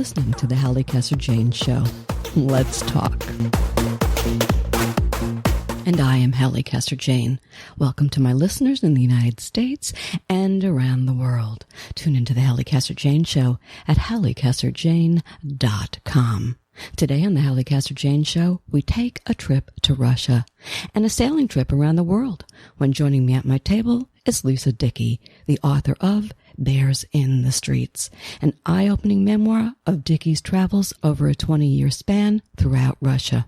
listening to the Halli Casser-Jayne Show. Let's talk. And I am Halli Casser-Jayne. Welcome to my listeners in the United States and around the world. Tune into the Halli Casser-Jayne Show at hallicasserjayne.com. Today on the Halli Casser-Jayne Show, we take a trip to Russia and a sailing trip around the world. When joining me at my table is Lisa Dickey, the author of Bears in the Streets, an eye-opening memoir of Dickey's travels over a 20-year span throughout Russia.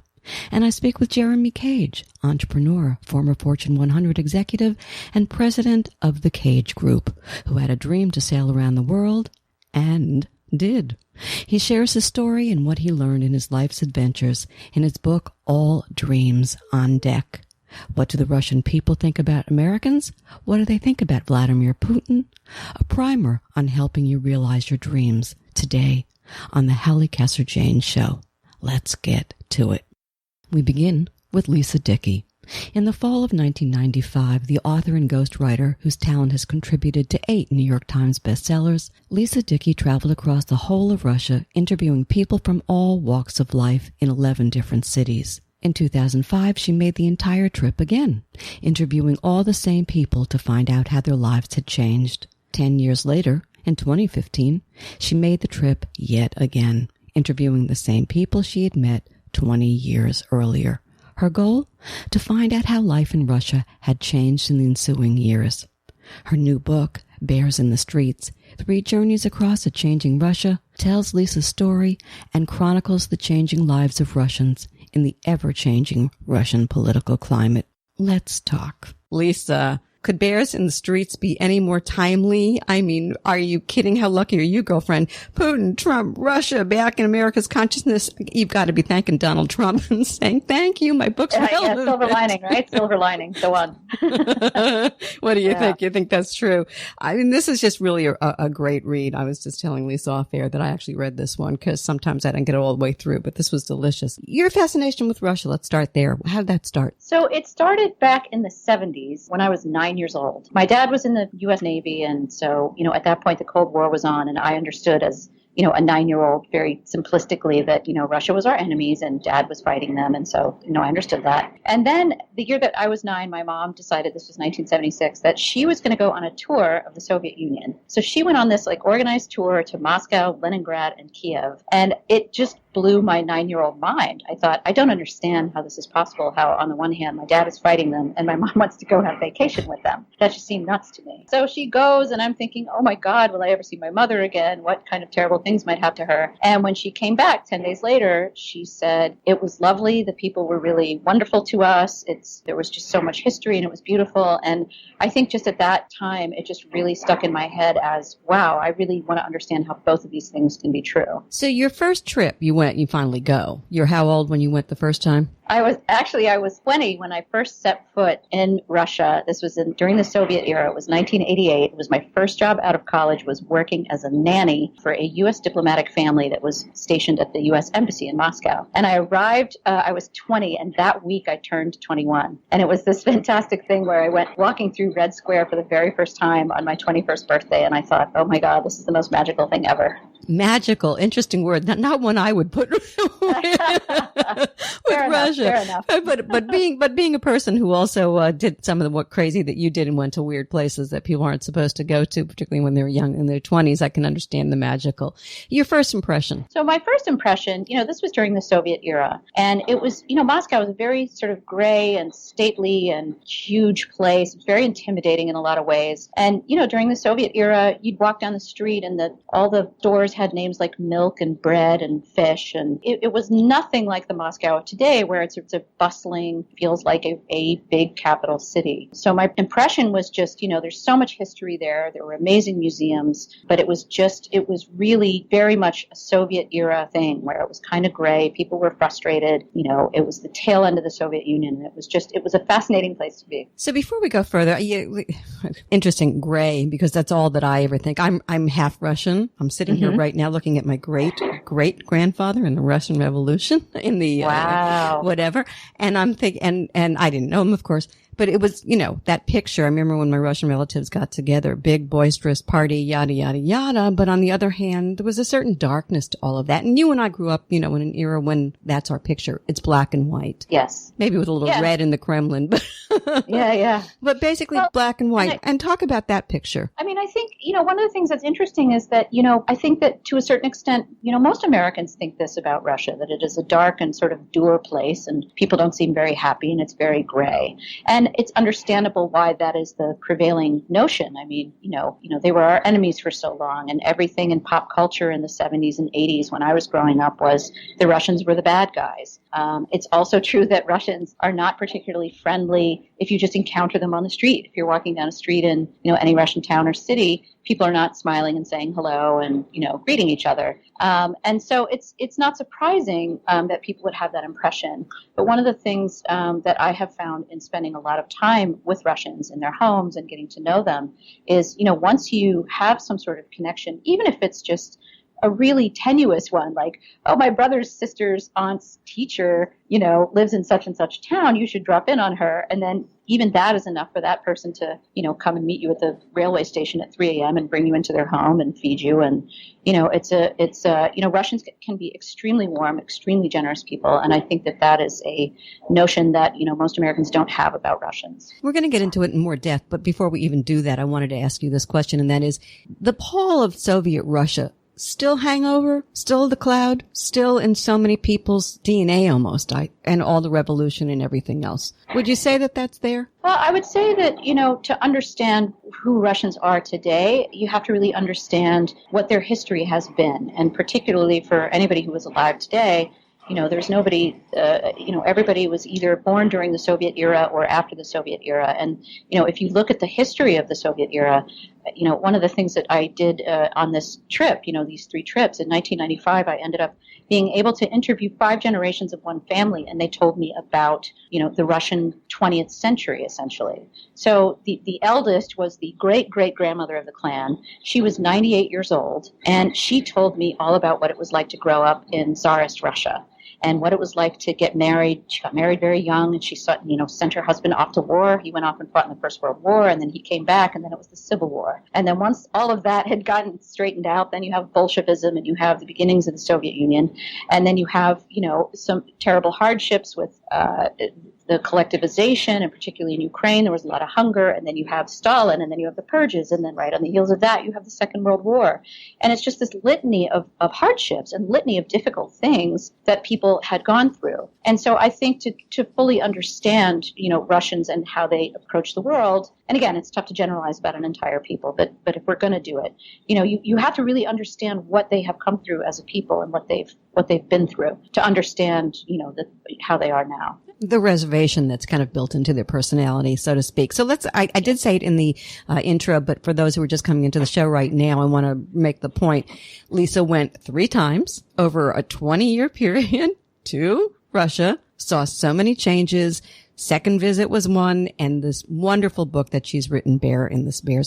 And I speak with Jeremy Cage, entrepreneur, former Fortune 100 executive, and president of the Cage Group, who had a dream to sail around the world and did. He shares his story and what he learned in his life's adventures in his book, All Dreams on Deck. What do the Russian people think about Americans? What do they think about Vladimir Putin? A primer on helping you realize your dreams today on the Halli Casser-Jayne Show. Let's get to it. We begin with Lisa Dickey. In the fall of 1995, the author and ghostwriter, whose talent has contributed to 8 New York Times bestsellers, Lisa Dickey traveled across the whole of Russia, interviewing people from all walks of life in 11 different cities. In 2005, she made the entire trip again, interviewing all the same people to find out how their lives had changed. 10 years later, in 2015, she made the trip yet again, interviewing the same people she had met 20 years earlier. Her goal? To find out how life in Russia had changed in the ensuing years. Her new book, Bears in the Streets, 3 Journeys Across a Changing Russia, tells Lisa's story and chronicles the changing lives of Russians in the ever-changing Russian political climate. Let's talk. Lisa, could Bears in the Streets be any more timely? I mean, are you kidding? How lucky are you, girlfriend? Putin, Trump, Russia, back in America's consciousness. You've got to be thanking Donald Trump and saying, thank you, my book's relevant. Yeah, silver lining, right? Silver lining. Go on. What do you think? You think that's true? I mean, this is just really a great read. I was just telling Lisa off air that I actually read this one because sometimes I didn't get it all the way through, but this was delicious. Your fascination with Russia, let's start there. How did that start? So it started back in the 70s when I was 9 years old. My dad was in the U.S. Navy, and so, at that point the Cold War was on, and I understood as a 9-year-old very simplistically that, Russia was our enemies and Dad was fighting them. And so, I understood that. And then the year that I was 9, my mom decided, this was 1976, that she was going to go on a tour of the Soviet Union. So she went on this organized tour to Moscow, Leningrad, and Kiev. And it just blew my 9-year-old mind. I thought, I don't understand how this is possible, how on the one hand my dad is fighting them and my mom wants to go have vacation with them. That just seemed nuts to me. So she goes and I'm thinking, oh my God, will I ever see my mother again? What kind of terrible things might happen to her? And when she came back 10 days later, she said, it was lovely. The people were really wonderful to us. There was just so much history and it was beautiful. And I think just at that time, it just really stuck in my head as, wow, I really want to understand how both of these things can be true. So your first trip, you finally go. You're how old when you went the first time? I was 20 when I first set foot in Russia. This was during the Soviet era. It was 1988. It was my first job out of college, was working as a nanny for a U.S. diplomatic family that was stationed at the U.S. Embassy in Moscow. And I arrived, I was 20, and that week I turned 21. And it was this fantastic thing where I went walking through Red Square for the very first time on my 21st birthday, and I thought, oh my God, this is the most magical thing ever. Magical, interesting word. Not one I would put with Russia. Fair enough. But being a person who also did some of the what crazy that you did and went to weird places that people aren't supposed to go to, particularly when they're young in their 20s, I can understand the magical. Your first impression? So my first impression, this was during the Soviet era, and it was, Moscow was a very sort of gray and stately and huge place. It was very intimidating in a lot of ways. And during the Soviet era, you'd walk down the street and all the stores had names like milk and bread and fish, and it was nothing like the Moscow of today, where it's a bustling, feels like a big capital city. So my impression was just, there's so much history there. There were amazing museums, but it was really very much a Soviet era thing where it was kind of gray. People were frustrated. It was the tail end of the Soviet Union. It was a fascinating place to be. So before we go further, interesting, gray, because that's all that I ever think. I'm half Russian. I'm sitting here right now looking at my great grandfather in the Russian Revolution in the wow. Whatever. And I'm thinking, and I didn't know him, of course, But it was, that picture. I remember when my Russian relatives got together, big boisterous party, yada, yada, yada. But on the other hand, there was a certain darkness to all of that. And you and I grew up, in an era when that's our picture. It's black and white. Yes. Maybe with a little red in the Kremlin. But yeah. But basically black and white. And talk about that picture. I mean, I think, one of the things that's interesting is that, I think that to a certain extent, most Americans think this about Russia, that it is a dark and sort of dour place and people don't seem very happy and it's very gray. And it's understandable why that is the prevailing notion. I mean, they were our enemies for so long, and everything in pop culture in the 70s and 80s when I was growing up was the Russians were the bad guys. It's also true that Russians are not particularly friendly if you just encounter them on the street. If you're walking down a street in, any Russian town or city, people are not smiling and saying hello and, greeting each other. And so it's not surprising that people would have that impression. But one of the things that I have found in spending a lot of time with Russians in their homes and getting to know them is, once you have some sort of connection, even if it's just a really tenuous one, like, oh, my brother's sister's aunt's teacher, lives in such and such town, you should drop in on her. And then even that is enough for that person to, come and meet you at the railway station at 3 a.m. and bring you into their home and feed you. And, Russians can be extremely warm, extremely generous people. And I think that is a notion that, most Americans don't have about Russians. We're going to get into it in more depth. But before we even do that, I wanted to ask you this question. And that is the pall of Soviet Russia. Still hangover, still the cloud, still in so many people's DNA almost, and all the revolution and everything else. Would you say that that's there? Well, I would say that, to understand who Russians are today, you have to really understand what their history has been. And particularly for anybody who is alive today, there's nobody, everybody was either born during the Soviet era or after the Soviet era. And, if you look at the history of the Soviet era, one of the things that I did on this trip, these 3 trips in 1995, I ended up being able to interview 5 generations of one family, and they told me about, the Russian 20th century, essentially. So the eldest was the great-great-grandmother of the clan. She was 98 years old, and she told me all about what it was like to grow up in Tsarist Russia and what it was like to get married. She got married very young, and she sent her husband off to war. He went off and fought in the First World War, and then he came back, and then it was the Civil War. And then once all of that had gotten straightened out, then you have Bolshevism, and you have the beginnings of the Soviet Union, and then you have, some terrible hardships with the collectivization, and particularly in Ukraine, there was a lot of hunger, and then you have Stalin, and then you have the purges, and then right on the heels of that, you have the Second World War. And it's just this litany of hardships and litany of difficult things that people had gone through. And so I think to fully understand, Russians and how they approach the world, and again, it's tough to generalize about an entire people, but if we're going to do it, you have to really understand what they have come through as a people and what they've been through to understand, how they are now. The reservation that's kind of built into their personality, so to speak. So I did say it in the intro, but for those who are just coming into the show right now, I want to make the point. Lisa went 3 times over a 20-year period to Russia, saw so many changes. Second visit was one, and this wonderful book that she's written, Bears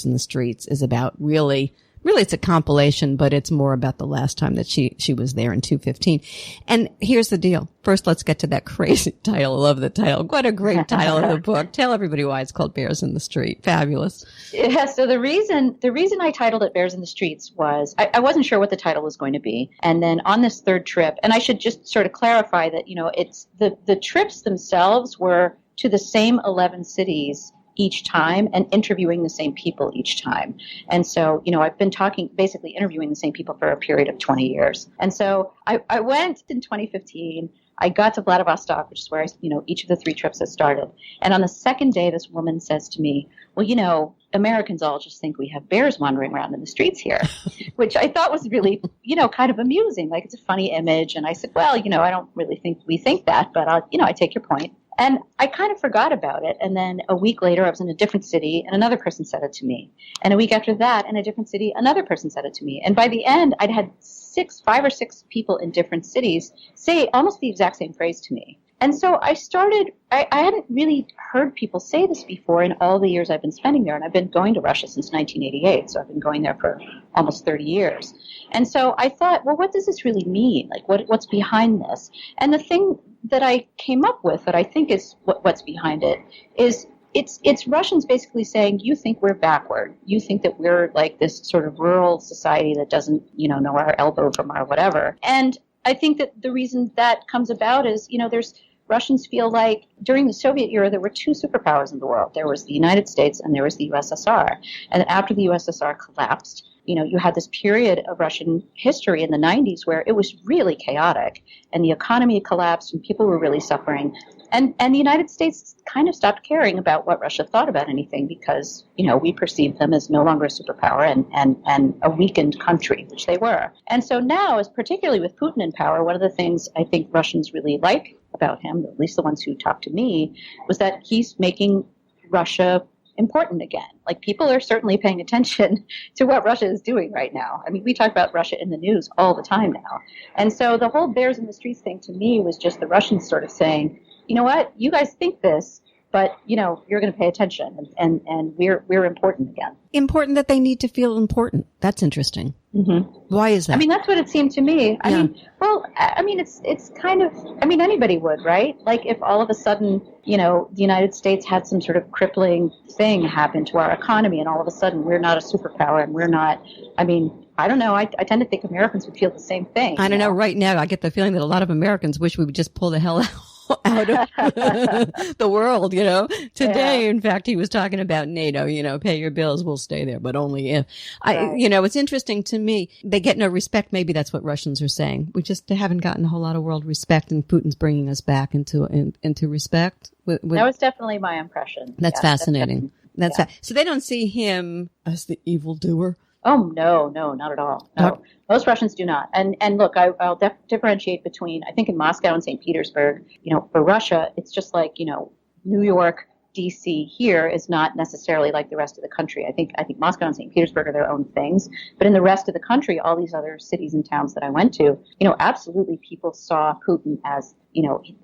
in the Streets, is about really it's a compilation, but it's more about the last time that she was there in 2015. And here's the deal. First, let's get to that crazy title. I love the title. What a great title of the book. Tell everybody why it's called Bears in the Street. Fabulous. Yeah, so the reason I titled it Bears in the Streets was I wasn't sure what the title was going to be. And then on this 3rd trip, and I should just sort of clarify that, it's the trips themselves were to the same 11 cities each time and interviewing the same people each time. And so, I've been basically interviewing the same people for a period of 20 years. And so I went in 2015. I got to Vladivostok, which is where each of the 3 trips has started. And on the 2nd day, this woman says to me, well, Americans all just think we have bears wandering around in the streets here, which I thought was really, kind of amusing. Like, it's a funny image. And I said, well, I don't really think we think that, but I take your point. And I kind of forgot about it. And then a week later, I was in a different city, and another person said it to me. And a week after that, in a different city, another person said it to me. And by the end, I'd had 5 or 6 people in different cities say almost the exact same phrase to me. And so I hadn't really heard people say this before in all the years I've been spending there. And I've been going to Russia since 1988. So I've been going there for almost 30 years. And so I thought, well, what does this really mean? Like, what's behind this? And the thing that I came up with that I think is what's behind it is it's Russians basically saying, you think we're backward. You think that we're like this sort of rural society that doesn't, know our elbow from our whatever. And I think that the reason that comes about is, there's Russians feel like during the Soviet era, there were two superpowers in the world. There was the United States and there was the USSR. And after the USSR collapsed, you had this period of Russian history in the 90s where it was really chaotic and the economy collapsed and people were really suffering. And the United States kind of stopped caring about what Russia thought about anything because, we perceived them as no longer a superpower and a weakened country, which they were. And so now, as particularly with Putin in power, one of the things I think Russians really like about him, at least the ones who talk to me, was that he's making Russia important again. Like, people are certainly paying attention to what Russia is doing right now. I mean, we talk about Russia in the news all the time now. And so the whole bears in the streets thing to me was just the Russians sort of saying, you know what, you guys think this, but, you're going to pay attention and we're important again. Important that they need to feel important. That's interesting. Mm-hmm. Why is that? I mean, that's what it seemed to me. It's kind of, anybody would, right? Like if all of a sudden, the United States had some sort of crippling thing happen to our economy and all of a sudden we're not a superpower and we're not, I don't know. I tend to think Americans would feel the same thing. I don't know. Right now, I get the feeling that a lot of Americans wish we would just pull the hell out of the world, Today, in fact, he was talking about NATO, pay your bills, we'll stay there, but only if. Right. It's interesting to me. They get no respect. Maybe that's what Russians are saying. We just haven't gotten a whole lot of world respect, and Putin's bringing us back into respect. That was definitely my impression. That's fascinating. So they don't see him as the evildoer. Oh, no, not at all. No, most Russians do not. And look, I'll differentiate between, I think in Moscow and St. Petersburg, for Russia, it's just like, New York, D.C. here is not necessarily like the rest of the country. I think Moscow and St. Petersburg are their own things. But in the rest of the country, all these other cities and towns that I went to, absolutely people saw Putin as,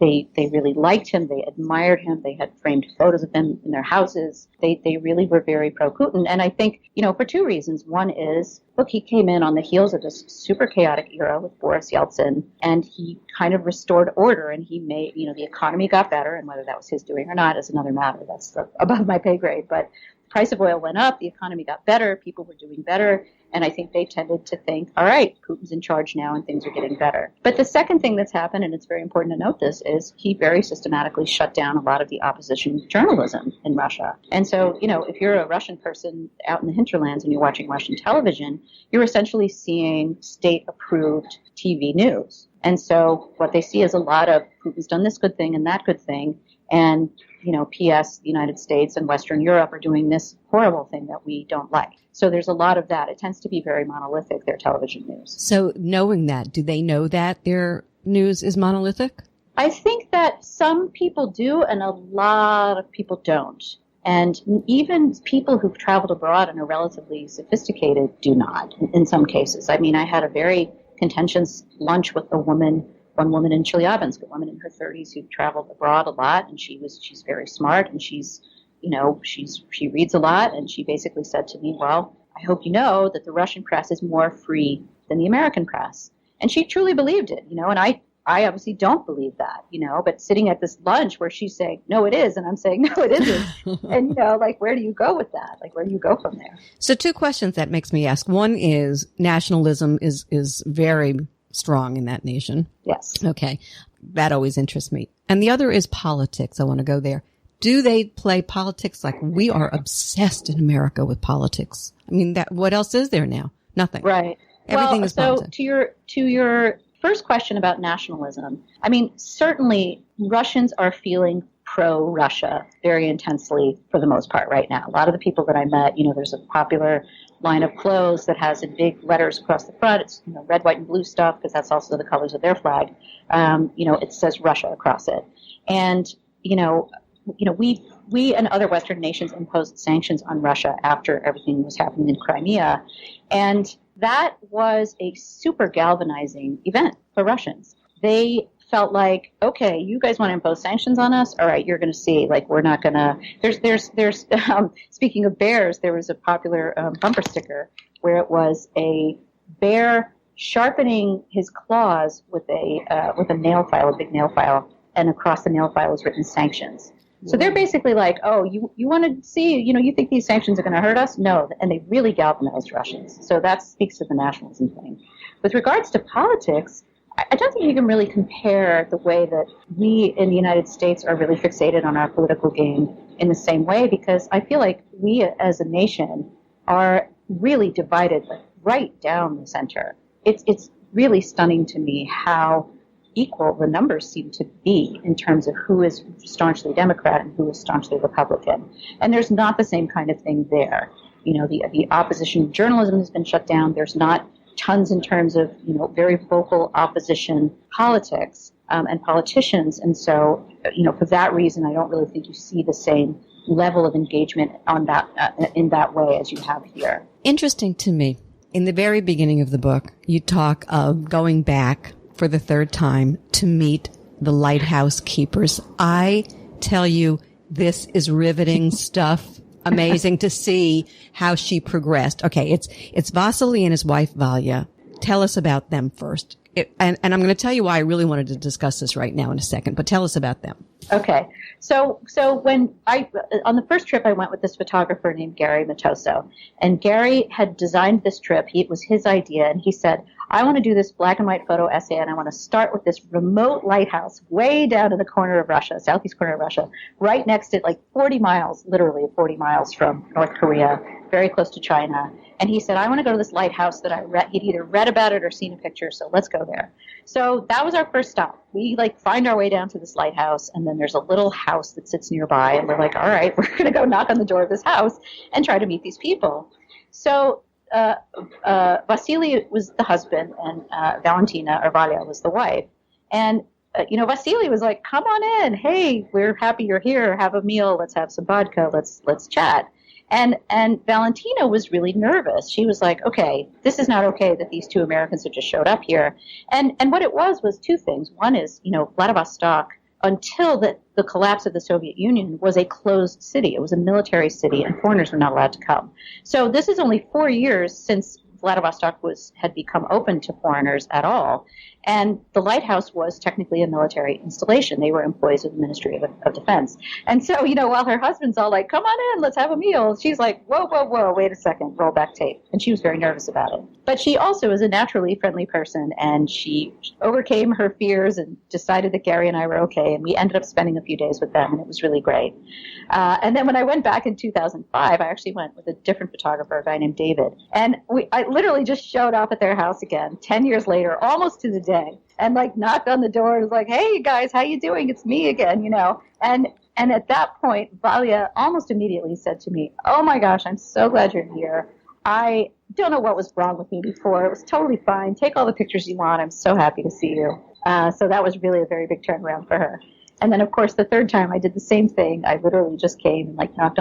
they really liked him. They admired him. They had framed photos of him in their houses. They really were very pro-Putin. And I think, for two reasons. One is, look, he came in on the heels of this super chaotic era with Boris Yeltsin, and he kind of restored order, and he made, the economy got better, and whether that was his doing or not is another matter. That's above my pay grade. But the price of oil went up, the economy got better, people were doing better, and I think they tended to think, all right, Putin's in charge now and things are getting better. But the second thing that's happened, and it's very important to note this, is he very systematically shut down a lot of the opposition journalism in Russia. And so, if you're a Russian person out in the hinterlands and you're watching Russian television, you're essentially seeing state-approved TV news. And so what they see is a lot of Putin's done this good thing and that good thing, and P.S., the United States and Western Europe are doing this horrible thing that we don't like. So there's a lot of that. It tends to be very monolithic, their television news. So knowing that, do they know that their news is monolithic? I think that some people do and a lot of people don't. And even people who've traveled abroad and are relatively sophisticated do not in some cases. I had a very contentious lunch with one woman in Chelyabinsk, a woman in her 30s who traveled abroad a lot, and she's very smart, and she reads a lot, and she basically said to me, well, I hope you know that the Russian press is more free than the American press. And she truly believed it, and I obviously don't believe that, but sitting at this lunch where she's saying, no, it is, and I'm saying, no, it isn't. And, where do you go with that? Where do you go from there? So two questions that makes me ask. One is nationalism is very strong in that nation. Yes. Okay. That always interests me. And the other is politics. I want to go there. Do they play politics? Like, we are obsessed in America with politics. What else is there now? Nothing. Right. Everything is politics. So to your first question about nationalism, certainly Russians are feeling pro-Russia very intensely for the most part right now. A lot of the people that I met, there's a popular line of clothes that has in big letters across the front. It's red, white, and blue stuff because that's also the colors of their flag. It says Russia across it. And, we and other Western nations imposed sanctions on Russia after everything was happening in Crimea. And that was a super galvanizing event for Russians. They felt like, okay, you guys want to impose sanctions on us? All right, you're going to see, we're not going to, there's speaking of bears, there was a popular bumper sticker where it was a bear sharpening his claws with a nail file, a big nail file, and across the nail file was written sanctions. So they're basically like, oh, you want to see, you think these sanctions are going to hurt us? No. And they really galvanized Russians. So that speaks to the nationalism thing. With regards to politics, I don't think you can really compare the way that we in the United States are really fixated on our political game in the same way, because I feel like we as a nation are really divided right down the center. It's really stunning to me how equal the numbers seem to be in terms of who is staunchly Democrat and who is staunchly Republican. And there's not the same kind of thing there. The opposition journalism has been shut down. There's not tons in terms of, very vocal opposition politics and politicians. And so, for that reason, I don't really think you see the same level of engagement on that in that way as you have here. Interesting to me. In the very beginning of the book, you talk of going back for the third time to meet the lighthouse keepers. I tell you, this is riveting stuff. Amazing to see how she progressed. Okay, it's Vasily and his wife Valya. Tell us about them first. And I'm going to tell you why I really wanted to discuss this right now in a second, but tell us about them. Okay. So when on the first trip, I went with this photographer named Gary Matoso, and Gary had designed this trip. It was his idea, and he said, I want to do this black and white photo essay, and I want to start with this remote lighthouse way down in the corner of Russia, southeast corner of Russia, right next to like 40 miles, literally 40 miles from North Korea, very close to China. And he said, I want to go to this lighthouse that he'd either read about it or seen a picture, so let's go there. So that was our first stop. We find our way down to this lighthouse, and then there's a little house that sits nearby, and we're like, all right, we're going to go knock on the door of this house and try to meet these people. So Vasily was the husband, and Valentina, or Valya, was the wife. And, Vasily was like, come on in. Hey, we're happy you're here. Have a meal. Let's have some vodka. Let's chat. And Valentina was really nervous. She was like, okay, this is not okay that these two Americans have just showed up here. And what it was two things. One is, Vladivostok, until the collapse of the Soviet Union, was a closed city. It was a military city, and foreigners were not allowed to come. So this is only 4 years since Vladivostok had become open to foreigners at all. And the lighthouse was technically a military installation. They were employees of the Ministry of Defense. And so, while her husband's all like, come on in, let's have a meal, she's like, whoa, wait a second, roll back tape. And she was very nervous about it. But she also is a naturally friendly person, and she overcame her fears and decided that Gary and I were okay. And we ended up spending a few days with them, and it was really great. And then when I went back in 2005, I actually went with a different photographer, a guy named David. And I literally just showed up at their house again, 10 years later, almost to the day. And knocked on the door and was like, hey guys, how you doing? It's me again, And at that point, Valya almost immediately said to me, oh my gosh, I'm so glad you're here. I don't know what was wrong with me before. It was totally fine. Take all the pictures you want. I'm so happy to see you. So that was really a very big turnaround for her. And then, of course, the third time I did the same thing. I literally just came and knocked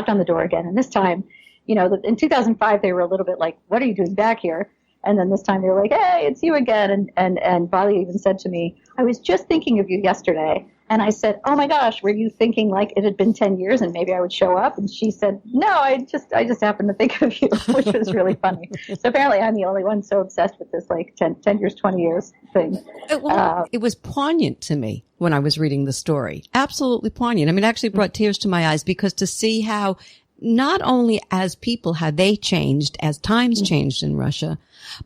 on the door again. And this time, in 2005, they were a little bit like, what are you doing back here? And then this time they were like, hey, it's you again. And Valya even said to me, I was just thinking of you yesterday. And I said, oh my gosh, were you thinking like it had been 10 years and maybe I would show up? And she said, no, I just happened to think of you, which was really funny. So apparently I'm the only one so obsessed with this 10 years, 20 years thing. It was poignant to me when I was reading the story. Absolutely poignant. I mean, it actually brought tears to my eyes, because to see how not only as people, how they changed as times changed in Russia,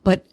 but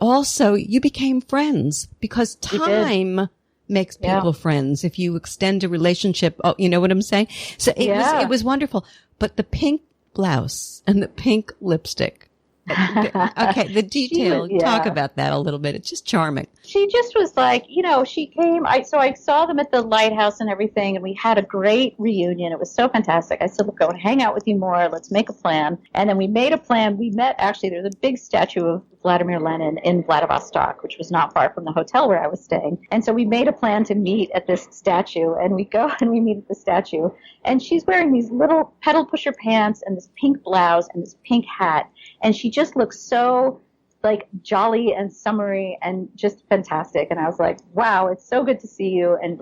also you became friends, because time makes people friends. If you extend a relationship, you know what I'm saying? So it was wonderful. But the pink blouse and the pink lipstick. Okay, the detail. Talk about that a little bit. It's just charming. She just was like, she came. So I saw them at the lighthouse and everything, and we had a great reunion. It was so fantastic. I said, look, I want to hang out with you more. Let's make a plan. And then we made a plan. We met, actually, there's a big statue of Vladimir Lenin in Vladivostok, which was not far from the hotel where I was staying. And so we made a plan to meet at this statue, and we go and we meet at the statue. And she's wearing these little pedal pusher pants and this pink blouse and this pink hat. And she just looks so jolly and summery and just fantastic. And I was like, wow, it's so good to see you. And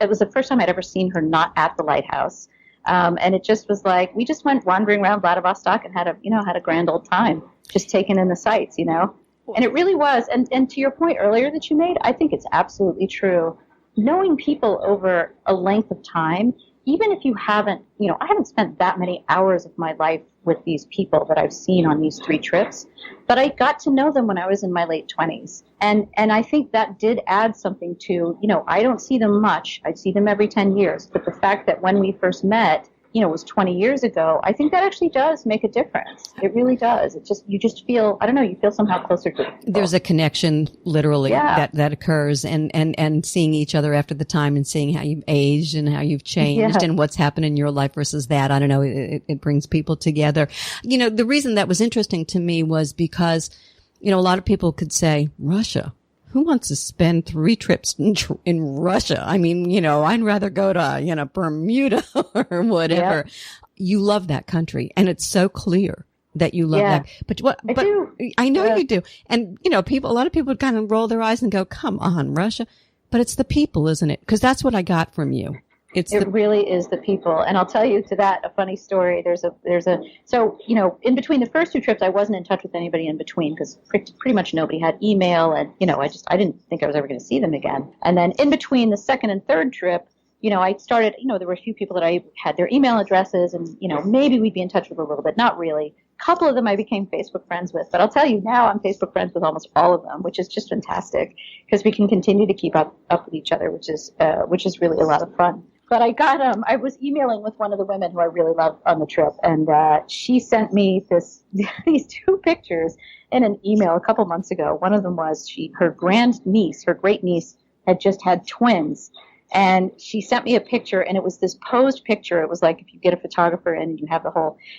it was the first time I'd ever seen her not at the lighthouse. And it just was we just went wandering around Vladivostok and had a grand old time, just taking in the sights, And it really was. And to your point earlier that you made, I think it's absolutely true. Knowing people over a length of time even if you haven't, I haven't spent that many hours of my life with these people that I've seen on these 3 trips, but I got to know them when I was in my late 20s. And I think that did add something to, I don't see them much. I see them every 10 years. But the fact that when we first met, was 20 years ago, I think that actually does make a difference. It really does. You just feel, I don't know, you feel somehow closer to people. There's a connection, literally, that occurs, and seeing each other after the time and seeing how you've aged and how you've changed and what's happened in your life versus that. I don't know, it brings people together. The reason that was interesting to me was because, a lot of people could say, Russia. Who wants to spend 3 trips in Russia? I mean, I'd rather go to, Bermuda or whatever. Yep. You love that country, and it's so clear that you love that. I know you do. And, a lot of people would kind of roll their eyes and go, come on, Russia. But it's the people, isn't it? Because that's what I got from you. It really is the people. And I'll tell you to that a funny story. So, in between the first 2 trips, I wasn't in touch with anybody in between because pretty much nobody had email. And, I didn't think I was ever going to see them again. And then in between the second and third trip, I started, there were a few people that I had their email addresses and, maybe we'd be in touch with a little bit. Not really. A couple of them I became Facebook friends with. But I'll tell you now I'm Facebook friends with almost all of them, which is just fantastic because we can continue to keep up with each other, which is really a lot of fun. But I was emailing with one of the women who I really loved on the trip, and she sent me these 2 pictures in an email a couple months ago. One of them was her great niece, had just had twins, and she sent me a picture, and it was this posed picture. It was like if you get a photographer in and you have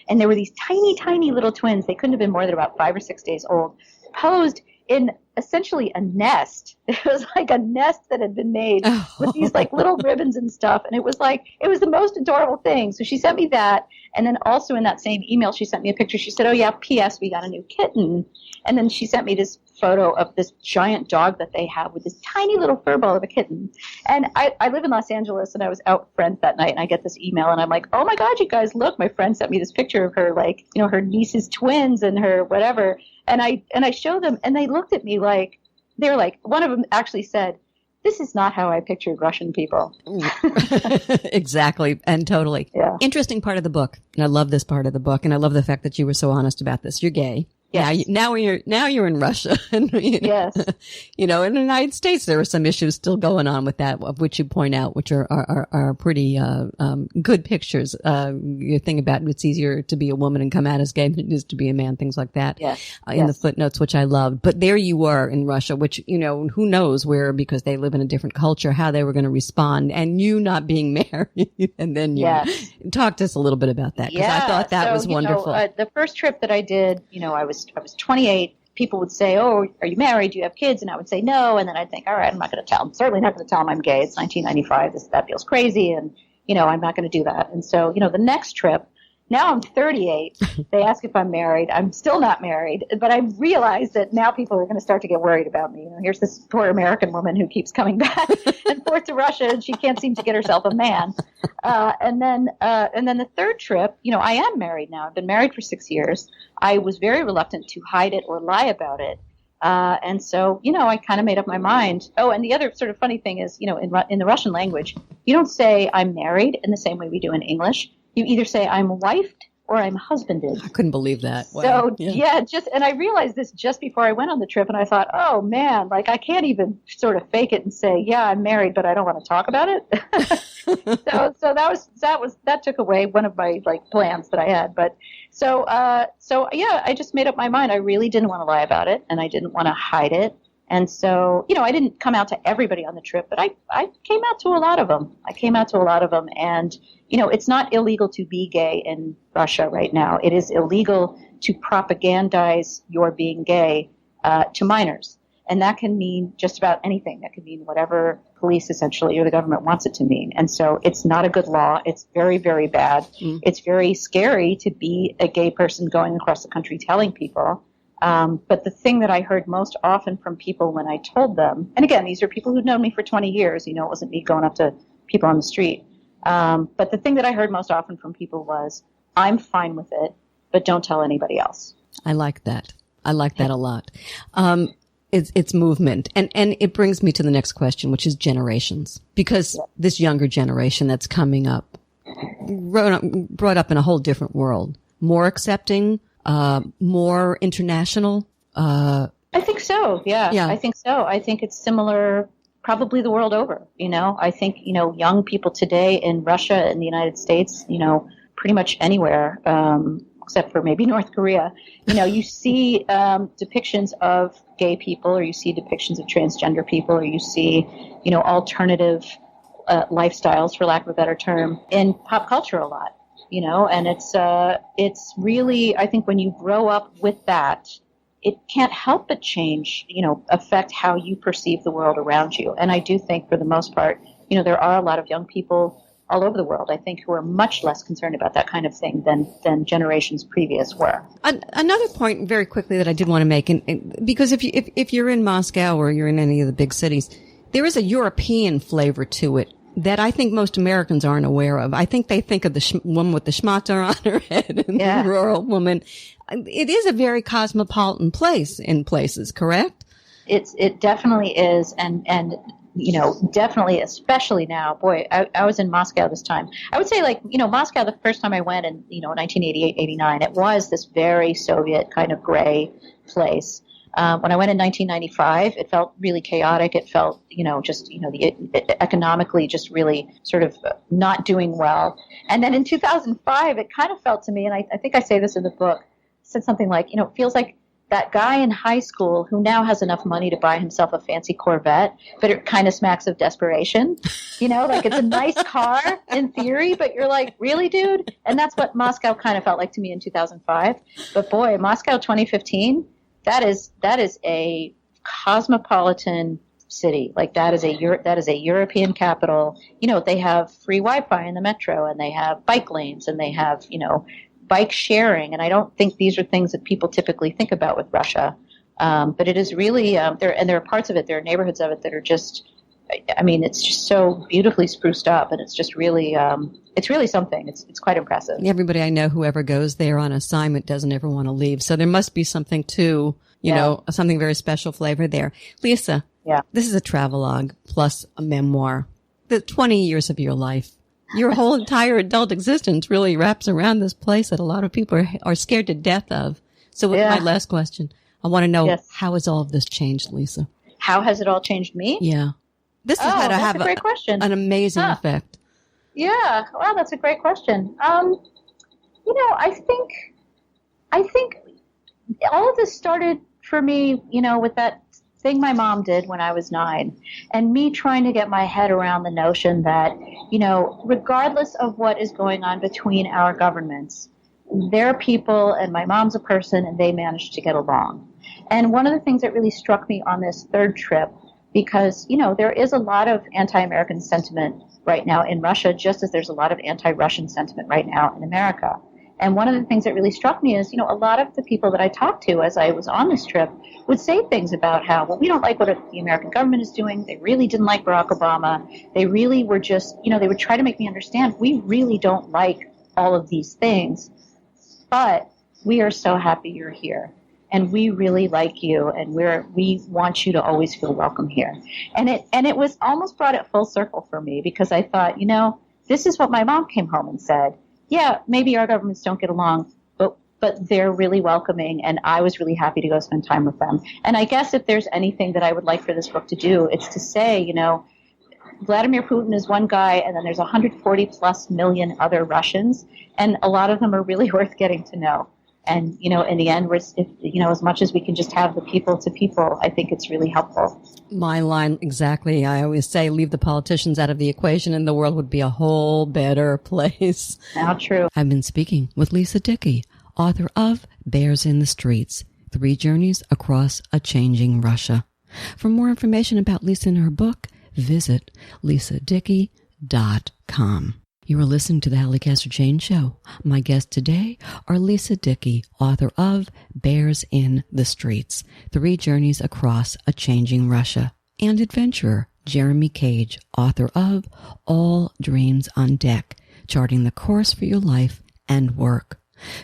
and there were these tiny, tiny little twins. They couldn't have been more than about 5 or 6 days old, posed in essentially a nest. It was like a nest that had been made with these like little ribbons and stuff. And it was the most adorable thing. So she sent me that. And then also in that same email, she sent me a picture. She said, oh yeah, P.S. we got a new kitten. And then she sent me this photo of this giant dog that they have with this tiny little fur ball of a kitten. And I live in Los Angeles, and I was out with friends that night, and I get this email, and I'm like, oh my God, you guys, look, my friend sent me this picture of her, her niece's twins and her whatever. And I showed them, and they looked at me like, they're like, one of them actually said, this is not how I pictured Russian people. Exactly. And totally. Yeah. Interesting part of the book. And I love this part of the book. And I love the fact that you were so honest about this. You're gay. Yes. Now you're in Russia. And, yes. In the United States, there are some issues still going on with that, of which you point out, which are pretty, good pictures. Your thing about it's easier to be a woman and come out as gay than it is to be a man, things like that. Yes. In the footnotes, which I loved. But there you were in Russia, which, who knows where, because they live in a different culture, how they were going to respond, and you not being married. And then talk to us a little bit about that, because I thought that was wonderful. The first trip that I did, I was 28. People would say, oh, are you married? Do you have kids? And I would say no. And then I'd think, all right, I'm not going to tell them. Certainly not going to tell them I'm gay. It's 1995. That feels crazy. And, I'm not going to do that. And so, the next trip, now I'm 38. They ask if I'm married. I'm still not married. But I realize that now people are going to start to get worried about me. Here's this poor American woman who keeps coming back and forth to Russia, and she can't seem to get herself a man. And then the third trip, I am married now. I've been married for 6 years. I was very reluctant to hide it or lie about it. And so, I kind of made up my mind. Oh, and the other sort of funny thing is, in the Russian language, you don't say I'm married in the same way we do in English. You either say I'm wifed or I'm husbanded. I couldn't believe that. Wow. So and I realized this just before I went on the trip, and I thought, oh man, I can't even sort of fake it and say, yeah, I'm married, but I don't want to talk about it. so that took away one of my plans that I had. But I just made up my mind. I really didn't want to lie about it, and I didn't want to hide it. And so, I didn't come out to everybody on the trip, but I came out to a lot of them. And, it's not illegal to be gay in Russia right now. It is illegal to propagandize your being gay to minors. And that can mean just about anything. That can mean whatever police essentially or the government wants it to mean. And so it's not a good law. It's very, very bad. It's very scary to be a gay person going across the country telling people. But the thing that I heard most often from people when I told them, and again, these are people who'd known me for 20 years, it wasn't me going up to people on the street. But the thing that I heard most often from people was, I'm fine with it, but don't tell anybody else. I like that. I like that a lot. It's movement. And it brings me to the next question, which is generations. Because this younger generation that's coming up, brought up in a whole different world, more accepting, more international. I think so. Yeah, I think so. I think it's similar probably the world over. I think, young people today in Russia and the United States, pretty much anywhere, except for maybe North Korea, you see depictions of gay people, or you see depictions of transgender people, or you see, alternative lifestyles, for lack of a better term, in pop culture a lot, and it's really, I think when you grow up with that, it can't help but change, affect how you perceive the world around you. And I do think for the most part, there are a lot of young people all over the world, I think, who are much less concerned about that kind of thing than generations previous were. Another point very quickly that I did want to make, and because if you're in Moscow or you're in any of the big cities, there is a European flavor to it that I think most Americans aren't aware of. I think they think of the woman with the schmatter on her head and the rural woman. It is a very cosmopolitan place in places, correct? It definitely is, and definitely, especially now. Boy, I was in Moscow this time. I would say, Moscow, the first time I went in, 1988, 89, it was this very Soviet kind of gray place. When I went in 1995, it felt really chaotic. It felt, economically just really sort of not doing well. And then in 2005, it kind of felt to me, and I think I say this in the book, said something like, it feels like that guy in high school who now has enough money to buy himself a fancy Corvette, but it kind of smacks of desperation. Like it's a nice car in theory, but you're like, really, dude? And that's what Moscow kind of felt like to me in 2005. But boy, Moscow 2015, that is a cosmopolitan city. Like that is a European capital. They have free Wi-Fi in the metro, and they have bike lanes, and they have, bike sharing, and I don't think these are things that people typically think about with Russia. But it is really there are parts of it, there are neighborhoods of it that are just, it's just so beautifully spruced up, and it's just really it's really something. It's quite impressive. Everybody I know who ever goes there on assignment doesn't ever want to leave, so there must be something to something very special flavor there. Lisa, this is a travelogue plus a memoir. The 20 years of your life. Your whole entire adult existence really wraps around this place that a lot of people are scared to death of. So my last question, I want to know, how has all of this changed, Lisa? How has it all changed me? Yeah. This has had to have a great question. An amazing effect. Yeah. Well, that's a great question. I think all of this started for me, with that thing my mom did when I was 9, and me trying to get my head around the notion that, regardless of what is going on between our governments, they're people, and my mom's a person, and they managed to get along. And one of the things that really struck me on this third trip, because, there is a lot of anti-American sentiment right now in Russia, just as there's a lot of anti-Russian sentiment right now in America. And one of the things that really struck me is, a lot of the people that I talked to as I was on this trip would say things about how, well, we don't like what the American government is doing. They really didn't like Barack Obama. They really were just, they would try to make me understand, we really don't like all of these things, but we are so happy you're here. And we really like you, and we want you to always feel welcome here. And it was almost brought it full circle for me, because I thought, this is what my mom came home and said. Yeah, maybe our governments don't get along, but they're really welcoming, and I was really happy to go spend time with them. And I guess if there's anything that I would like for this book to do, it's to say, Vladimir Putin is one guy, and then there's 140 plus million other Russians, and a lot of them are really worth getting to know. And, in the end, as much as we can just have the people to people, I think it's really helpful. My line, exactly. I always say, leave the politicians out of the equation and the world would be a whole better place. How true. I've been speaking with Lisa Dickey, author of Bears in the Streets, 3 Journeys Across a Changing Russia. For more information about Lisa and her book, visit lisadickey.com. You are listening to the Halli Casser-Jayne Show. My guests today are Lisa Dickey, author of Bears in the Streets, 3 Journeys Across a Changing Russia, and adventurer Jeremy Cage, author of All Dreams on Deck, charting the course for your life and work.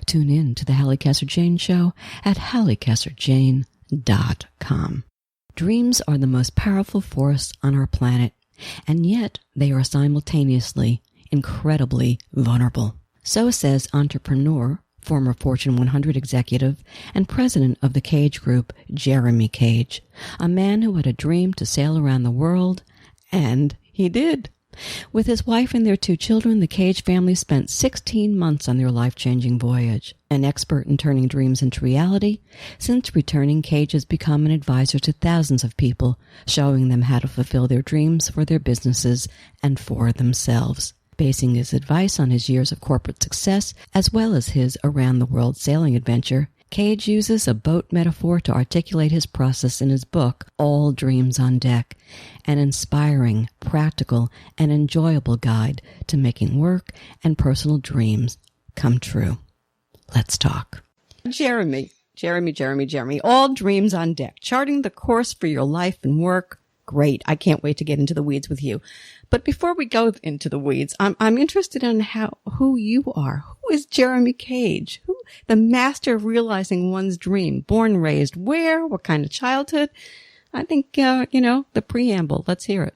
Tune in to the Halli Casser-Jayne Show at hallicasserjayne.com. Dreams are the most powerful force on our planet, and yet they are simultaneously incredibly vulnerable. So says entrepreneur, former Fortune 100 executive, and president of the Cage Group, Jeremy Cage, a man who had a dream to sail around the world, and he did. With his wife and their 2 children, the Cage family spent 16 months on their life-changing voyage. An expert in turning dreams into reality, since returning, Cage has become an advisor to thousands of people, showing them how to fulfill their dreams for their businesses and for themselves. Basing his advice on his years of corporate success, as well as his around-the-world sailing adventure, Cage uses a boat metaphor to articulate his process in his book, All Dreams on Deck, an inspiring, practical, and enjoyable guide to making work and personal dreams come true. Let's talk. Jeremy, All Dreams on Deck, charting the course for your life and work. Great. I can't wait to get into the weeds with you. But before we go into the weeds, I'm interested in who you are. Who is Jeremy Cage? The master of realizing one's dream? Born, raised where? What kind of childhood? I think, the preamble. Let's hear it.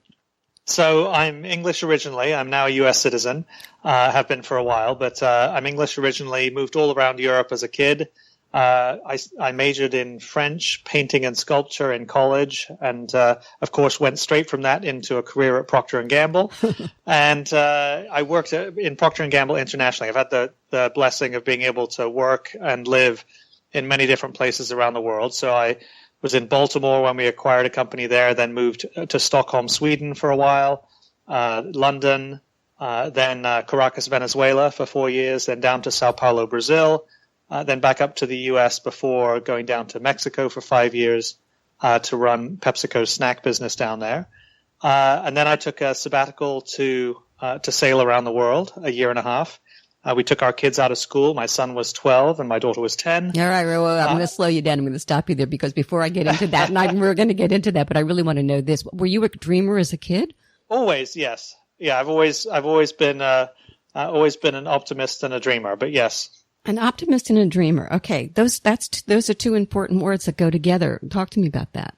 So I'm English originally. I'm now a U.S. citizen. Have been for a while, but I'm English originally. Moved all around Europe as a kid. I majored in French, painting and sculpture in college, and of course went straight from that into a career at Procter & Gamble. And I worked in Procter & Gamble internationally. I've had the blessing of being able to work and live in many different places around the world. So I was in Baltimore when we acquired a company there, then moved to Stockholm, Sweden for a while, London, then Caracas, Venezuela for 4 years, then down to Sao Paulo, Brazil, then back up to the U.S. before going down to Mexico for 5 years to run PepsiCo's snack business down there. And then I took a sabbatical to sail around the world, a year and a half. We took our kids out of school. My son was 12 and my daughter was 10. All right, well, I'm going to slow you down. I'm going to stop you there because before I get into that, and we're going to get into that, but I really want to know this. Were you a dreamer as a kid? Always, yes. Yeah, I've always been an optimist and a dreamer, but yes. An optimist and a dreamer. Okay, those are 2 important words that go together. Talk to me about that.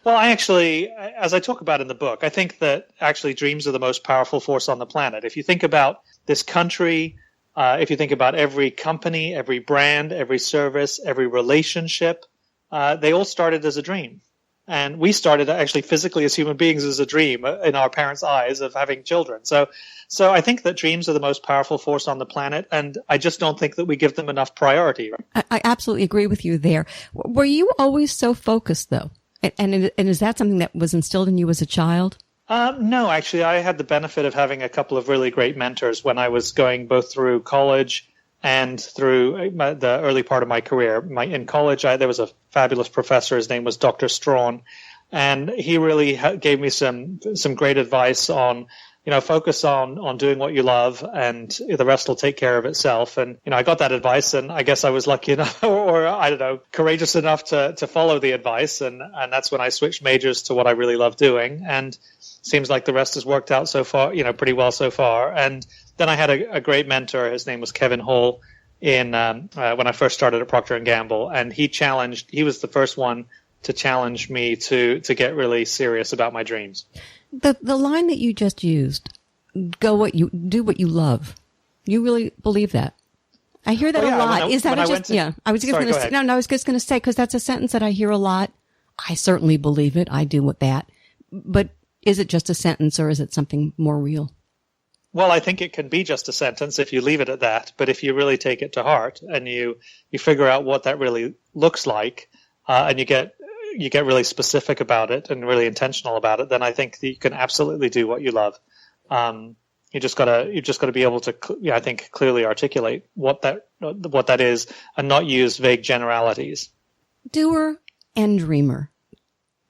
Well, as I talk about in the book, I think that actually dreams are the most powerful force on the planet. If you think about this country, if you think about every company, every brand, every service, every relationship, they all started as a dream. And we started actually physically as human beings as a dream in our parents' eyes of having children. So I think that dreams are the most powerful force on the planet, and I just don't think that we give them enough priority. I absolutely agree with you there. Were you always so focused, though? And is that something that was instilled in you as a child? No, actually, I had the benefit of having a couple of really great mentors when I was going both through college and through the early part of my career. In college, there was a fabulous professor. His name was Dr. Strawn, and he really gave me some great advice on, focus on doing what you love, and the rest will take care of itself. And, I got that advice, and I guess I was lucky enough, or I don't know, courageous enough to follow the advice. And that's when I switched majors to what I really love doing. And seems like the rest has worked out so far, pretty well so far. And then I had a great mentor. His name was Kevin Hall when I first started at Procter & Gamble. And he was the first one to challenge me to get really serious about my dreams. The line that you just used, do what you love. You really believe that? I hear that a lot. I was just going to say, because that's a sentence that I hear a lot. I certainly believe it. I do with that. But is it just a sentence or is it something more real? Well, I think it can be just a sentence if you leave it at that. But if you really take it to heart and you figure out what that really looks like, and you get really specific about it and really intentional about it, then I think that you can absolutely do what you love. You just gotta be able to, I think, clearly articulate what that is and not use vague generalities. Doer and dreamer,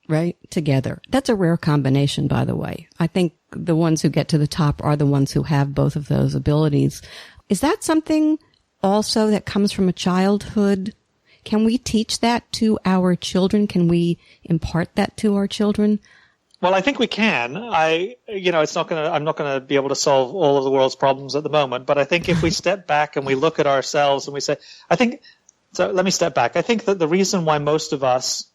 right? Together. That's a rare combination, by the way. I think the ones who get to the top are the ones who have both of those abilities. Is that something also that comes from a childhood? Can we teach that to our children? Can we impart that to our children? Well, I think we can. I'm not gonna be able to solve all of the world's problems at the moment, but I think if we step back and we look at ourselves and we say, let me step back. I think that the reason why most of us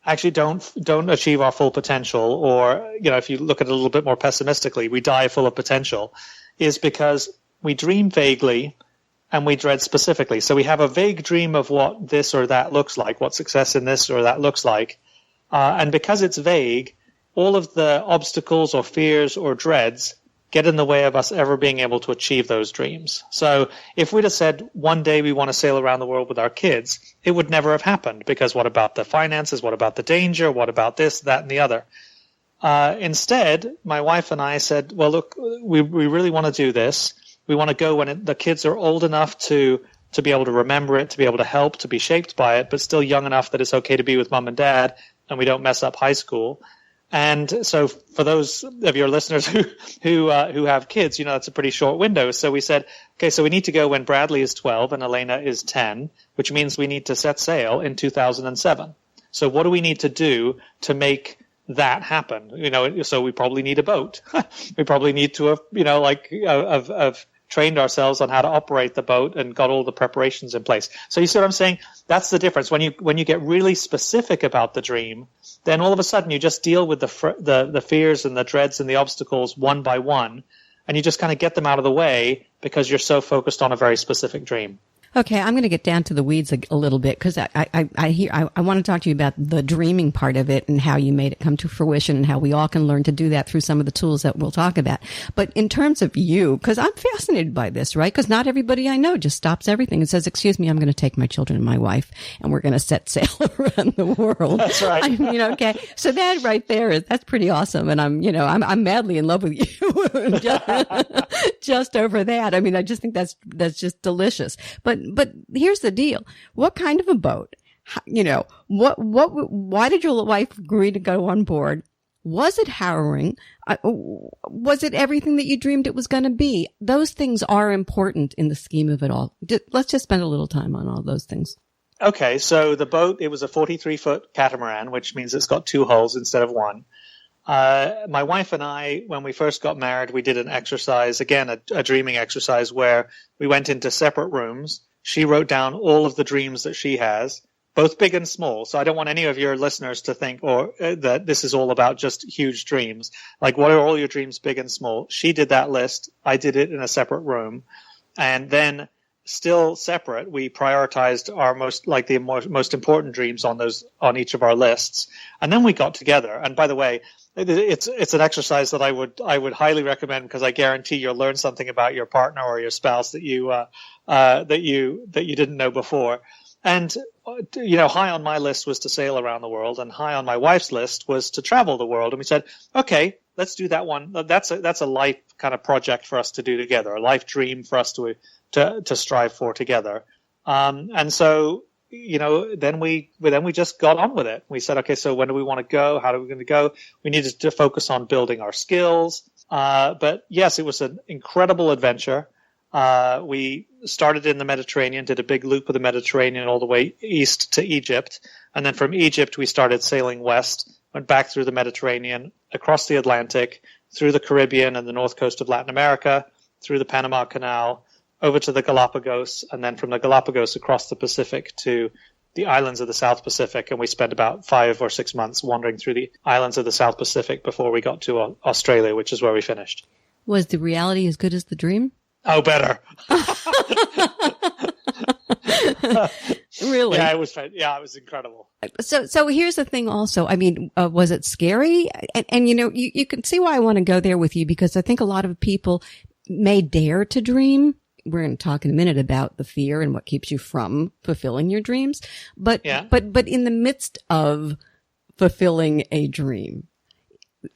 actually don't achieve our full potential, or, if you look at it a little bit more pessimistically, we die full of potential, is because we dream vaguely and we dread specifically. So we have a vague dream of what this or that looks like, what success in this or that looks like. And because it's vague, all of the obstacles or fears or dreads get in the way of us ever being able to achieve those dreams. So if we'd have said one day we want to sail around the world with our kids, it would never have happened, because what about the finances? What about the danger? What about this, that, and the other? Instead, my wife and I said, well, look, we really want to do this. We want to go when the kids are old enough to be able to remember it, to be able to help, to be shaped by it, but still young enough that it's okay to be with mom and dad and we don't mess up high school. And so for those of your listeners who have kids, that's a pretty short window. So we said, okay, so we need to go when Bradley is 12 and Elena is 10, which means we need to set sail in 2007. So what do we need to do to make that happen? So we probably need a boat. We probably need to have, trained ourselves on how to operate the boat and got all the preparations in place. So you see what I'm saying? That's the difference. When you get really specific about the dream, then all of a sudden you just deal with the fears and the dreads and the obstacles one by one, and you just kind of get them out of the way because you're so focused on a very specific dream. Okay, I'm going to get down to the weeds a little bit, because I want to talk to you about the dreaming part of it and how you made it come to fruition and how we all can learn to do that through some of the tools that we'll talk about. But in terms of you, because I'm fascinated by this, right? Because not everybody I know just stops everything and says, excuse me, I'm going to take my children and my wife and we're going to set sail around the world. That's right. Okay. So that right there that's pretty awesome. And I'm madly in love with you just over that. I mean, I just think that's just delicious. But here's the deal. What kind of a boat? Why did your wife agree to go on board? Was it harrowing? Was it everything that you dreamed it was going to be? Those things are important in the scheme of it all. Let's just spend a little time on all those things. Okay. So the boat, it was a 43-foot catamaran, which means it's got 2 hulls instead of 1. My wife and I, when we first got married, we did an exercise, again, a dreaming exercise, where we went into separate rooms. She wrote down all of the dreams that she has, both big and small. So I don't want any of your listeners to think that this is all about just huge dreams. Like, what are all your dreams, big and small? She did that list. I did it in a separate room. And then, still separate, we prioritized our most important dreams on each of our lists. And then we got together. And by the way, it's an exercise that I would highly recommend, because I guarantee you'll learn something about your partner or your spouse that you didn't know before. And high on my list was to sail around the world, and high on my wife's list was to travel the world. And we said, okay, let's do that one. That's a life kind of project for us to do together, a life dream for us to strive for together. And so, then we just got on with it. We said, okay, so when do we want to go? How are we going to go? We needed to focus on building our skills. But yes, it was an incredible adventure. We started in the Mediterranean, did a big loop of the Mediterranean all the way east to Egypt. And then from Egypt, we started sailing west, went back through the Mediterranean, across the Atlantic, through the Caribbean and the north coast of Latin America, through the Panama Canal, over to the Galapagos, and then from the Galapagos across the Pacific to the islands of the South Pacific. And we spent about 5 or 6 months wandering through the islands of the South Pacific before we got to Australia, which is where we finished. Was the reality as good as the dream? Oh, better. Really? Yeah, it was incredible. So here's the thing also. I mean, was it scary? And you can see why I want to go there with you, because I think a lot of people may dare to dream. We're going to talk in a minute about the fear and what keeps you from fulfilling your dreams. But in the midst of fulfilling a dream,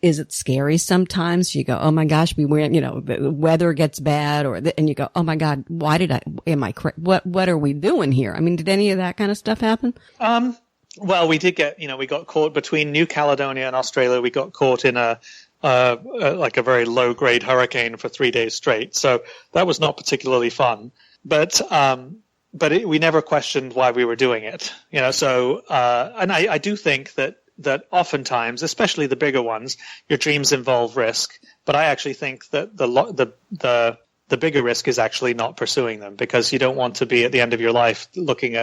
is it scary sometimes? You go, oh my gosh, the weather gets bad, and you go, oh my God, what are we doing here? I mean, did any of that kind of stuff happen? Well, we did we got caught between New Caledonia and Australia. We got caught in a very low grade hurricane for 3 days straight. So that was not particularly fun, but we never questioned why we were doing it, so, and I do think that oftentimes, especially the bigger ones, your dreams involve risk, but I actually think that the bigger risk is actually not pursuing them, because you don't want to be at the end of your life looking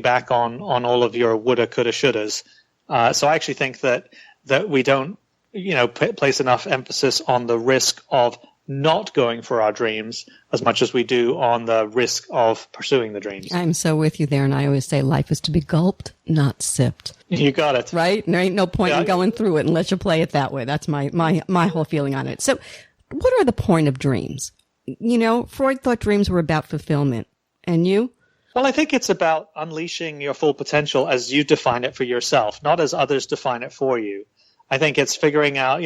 back on all of your woulda, coulda, shouldas. So I actually think that we don't, place enough emphasis on the risk of not going for our dreams as much as we do on the risk of pursuing the dreams. I'm so with you there, and I always say life is to be gulped, not sipped. You got it. Right? There ain't no point in going through it unless you play it that way. That's my whole feeling on it. So what are the point of dreams? Freud thought dreams were about fulfillment. And you? Well, I think it's about unleashing your full potential as you define it for yourself, not as others define it for you. I think it's figuring out,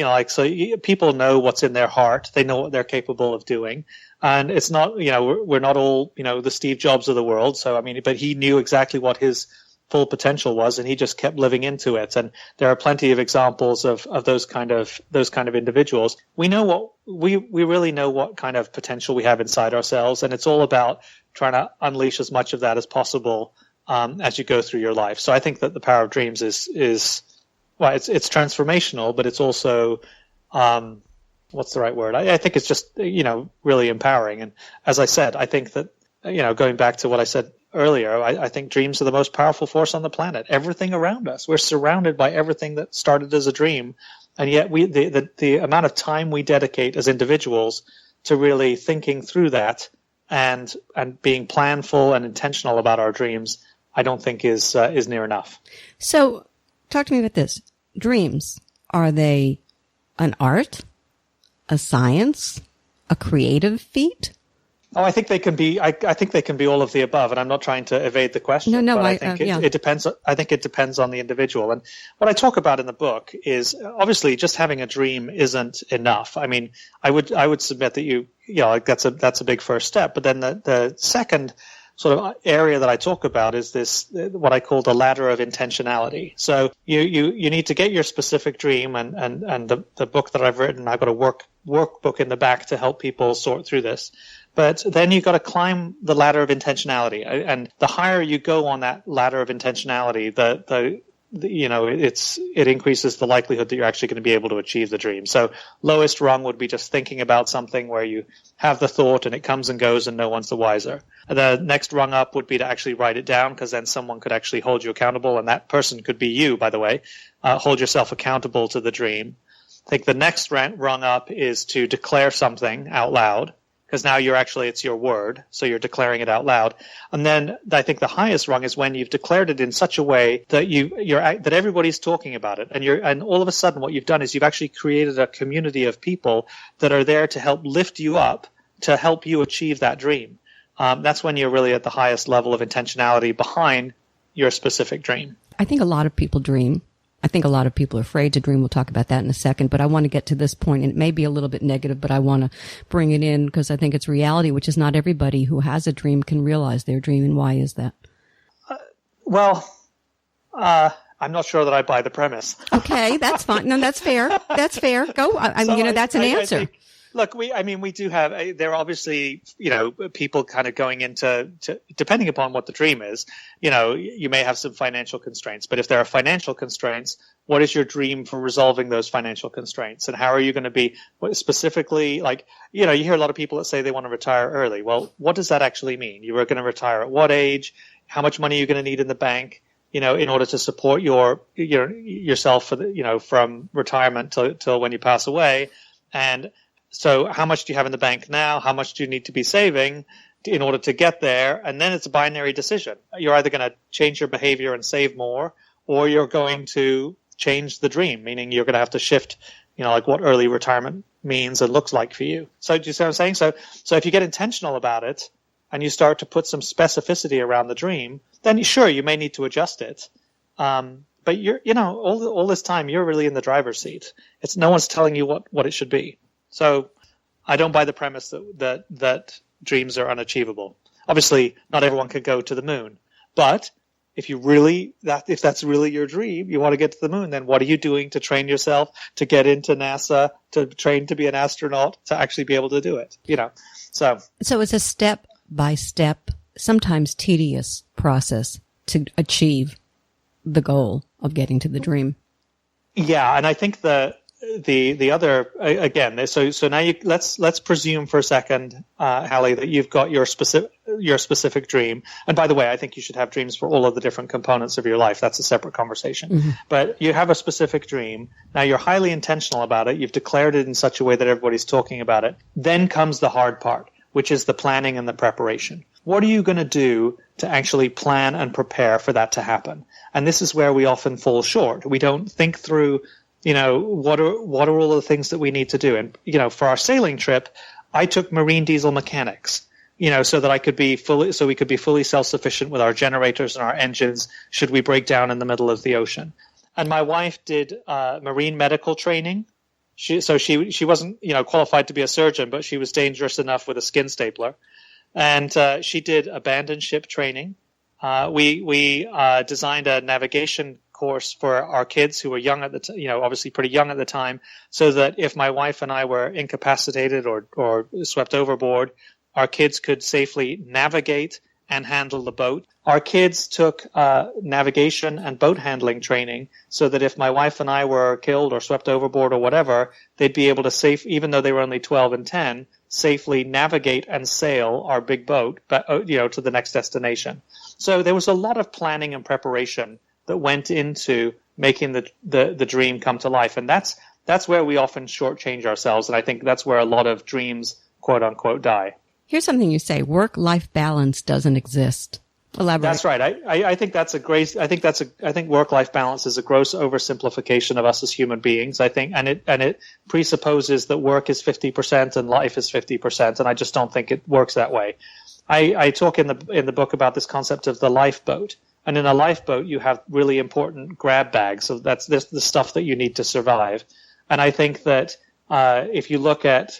people know what's in their heart. They know what they're capable of doing. And it's not, we're not all, the Steve Jobs of the world. So, but he knew exactly what his full potential was, and he just kept living into it. And there are plenty of examples of those kind of individuals. We know we really know what kind of potential we have inside ourselves. And it's all about trying to unleash as much of that as possible, as you go through your life. So I think that the power of dreams is well, it's transformational, but it's also, what's the right word? I think it's just, really empowering. And as I said, I think that, going back to what I said earlier, I think dreams are the most powerful force on the planet. Everything around us, we're surrounded by everything that started as a dream. And yet the amount of time we dedicate as individuals to really thinking through that and being planful and intentional about our dreams, I don't think is near enough. So, talk to me about this. Dreams, are they an art, a science, a creative feat? Oh, I think they can be. I think they can be all of the above, and I'm not trying to evade the question. No, but I think it depends. I think it depends on the individual. And what I talk about in the book is obviously just having a dream isn't enough. I would submit that that's a big first step. But then the second sort of area that I talk about is this, what I call the ladder of intentionality. So you need to get your specific dream, and the book that I've written, I've got a workbook in the back to help people sort through this. But then you've got to climb the ladder of intentionality, and the higher you go on that ladder of intentionality, it increases the likelihood that you're actually going to be able to achieve the dream. So lowest rung would be just thinking about something where you have the thought and it comes and goes and no one's the wiser. The next rung up would be to actually write it down, because then someone could actually hold you accountable, and that person could be you, by the way. Hold yourself accountable to the dream. I think the next rung up is to declare something out loud, because now it's your word, so you're declaring it out loud. And then I think the highest rung is when you've declared it in such a way that that everybody's talking about it, and all of a sudden what you've done is you've actually created a community of people that are there to help lift you up, to help you achieve that dream. That's when you're really at the highest level of intentionality behind your specific dream. I think a lot of people dream. I think a lot of people are afraid to dream. We'll talk about that in a second, but I want to get to this point, and it may be a little bit negative, but I want to bring it in because I think it's reality, which is not everybody who has a dream can realize their dream. And why is that? I'm not sure that I buy the premise. Okay, that's fine. No, that's fair. That's fair. Go. That's an answer. Look, we do have, there are obviously, people kind of going into, depending upon what the dream is, you may have some financial constraints, but if there are financial constraints, what is your dream for resolving those financial constraints? And how are you going to be specifically, you hear a lot of people that say they want to retire early. Well, what does that actually mean? You are going to retire at what age? How much money are you going to need in the bank? In order to support yourself for from retirement till when you pass away. And so how much do you have in the bank now? How much do you need to be saving in order to get there? And then it's a binary decision. You're either going to change your behavior and save more, or you're going to change the dream, meaning you're going to have to shift, what early retirement means and looks like for you. So do you see what I'm saying? So if you get intentional about it and you start to put some specificity around the dream, then sure, you may need to adjust it. But you're, all this time, you're really in the driver's seat. It's no one's telling you what it should be. So I don't buy the premise that dreams are unachievable. Obviously, not everyone can go to the moon. But if that's really your dream, you want to get to the moon, then what are you doing to train yourself to get into NASA, to train to be an astronaut, to actually be able to do it? So it's a step-by-step, sometimes tedious process to achieve the goal of getting to the dream. Yeah, and I think the other, again, so now let's presume for a second, Halli, that you've got your specific, your specific dream. And by the way, I think you should have dreams for all of the different components of your life. That's a separate conversation. Mm-hmm. But you have a specific dream. Now you're highly intentional about it. You've declared it in such a way that everybody's talking about it. Then comes the hard part, which is the planning and the preparation. What are you going to do to actually plan and prepare for that to happen? And this is where we often fall short. We don't think through, what are all the things that we need to do? And, for our sailing trip, I took marine diesel mechanics, so that we could be fully self-sufficient with our generators and our engines should we break down in the middle of the ocean. And my wife did marine medical training. She wasn't, qualified to be a surgeon, but she was dangerous enough with a skin stapler. And she did abandoned ship training. We designed a navigation course for our kids who were young at the obviously pretty young at the time, so that if my wife and I were incapacitated or swept overboard, our kids could safely navigate and handle the boat. Our kids took navigation and boat handling training, so that if my wife and I were killed or swept overboard or whatever, they'd be able to even though they were only 12 and 10, safely navigate and sail our big boat, to the next destination. So there was a lot of planning and preparation that went into making the dream come to life. And that's where we often shortchange ourselves. And I think that's where a lot of dreams, quote unquote, die. Here's something you say: work-life balance doesn't exist. Elaborate. That's right. I think that's a great. I think work-life balance is a gross oversimplification of us as human beings. I think, and it presupposes that work is 50% and life is 50%, and I just don't think it works that way. I talk in the book about this concept of the lifeboat, and in a lifeboat you have really important grab bags. So that's the stuff that you need to survive. And I think that if you look at